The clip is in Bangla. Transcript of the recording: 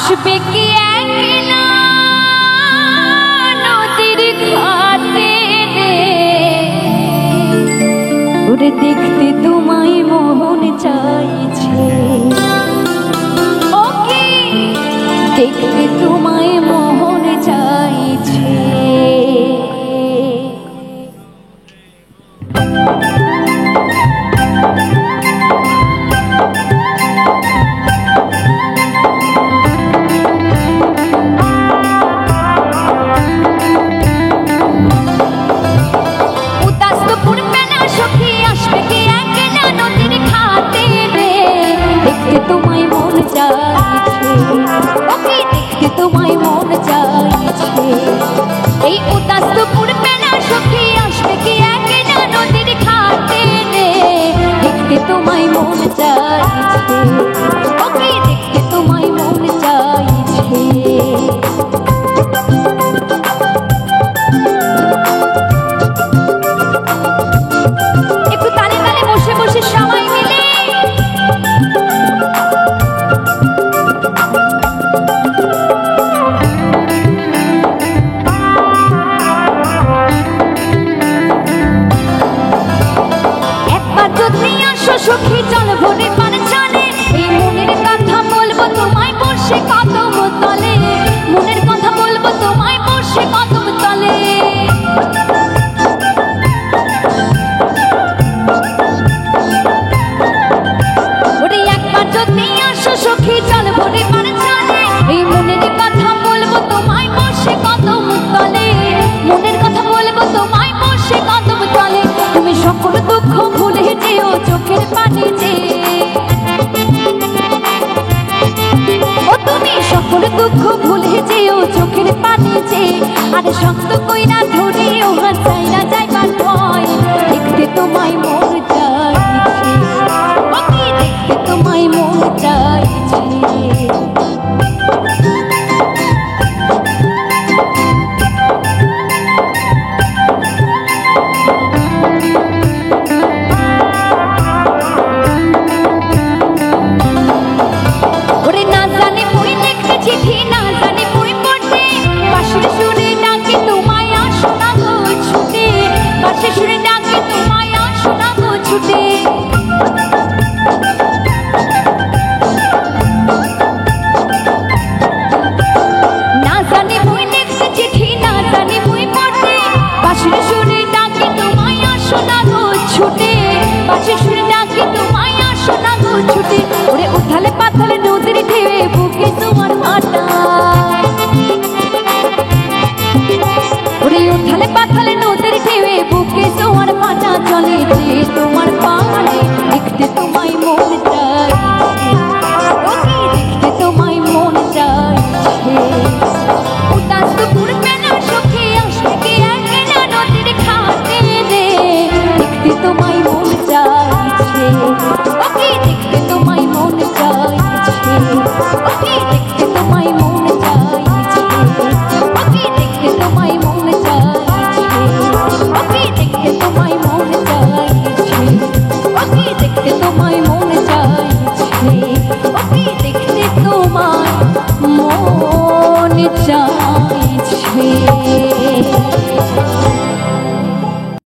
আসবে কি একদিনা নদীর ঘাটে ওরে দেখতে তোমায় মন চাইছে ওকে দেখতে তোমায় মন চাইছে তোমায় মন চাইছে ওকে দেখতে তোমায় মন চাইছে এই উদাস পূর্বে না সখী আসবে কি একদিনা নদীর ঘাটে রে দেখতে তোমায় মন চাইছে ওকে দেখতে তোমায় মন চাইছে একটু তালে তালে বসে বসে সবাই মিলে সখী চল ভরে পান চলে এই মনের কথা বলবো তোমায় বসে কদম তলে মনের কথা বলবো তোমায় বসে কদম তলে ওরে একবার যদি আসো সখী চল ভরে পান চলে এই মনের কথা বলবো তোমায় বসে কদম তলে মনের কথা বলবো তোমায় বসে কদম তলে তুমি সকল দুঃখ ভুলে যেও চোখের পানি যে ও তুমি সকল দুঃখ ভুলে যেও চোখের পানি যে আর শক্ত কইরা ধরে ও হাসাইরা যাইবার ভয় দেখতে তোমায় মন চাইছে ওকে দেখতে তোমায় মন চাইছে উঠালে পাথালে নদীর ঢেউয়ে বুকে তোমার ভাটা ওরে উঠালে পাথালে নদীর ঢেউয়ে বুকে তোমার ভাটা চলে যে তোমার পাহাড়ে দেখতে তোমায় মন চাইছে ওকে দেখতে তোমায় মন চাইছে উদাস পূর্বে না সখী আসবে কি একদিনা নদীর ঘাটে রে দেখতে তোমায় মন চাইছে ওকে দেখতে তোমায় মন চাইছে ওকে দেখতে তোমায় মন চাইছে ওকে দেখতে তোমায় মন চাইছে ওকে দেখতে তোমায় মন চাইছে ওকে দেখতে তোমায়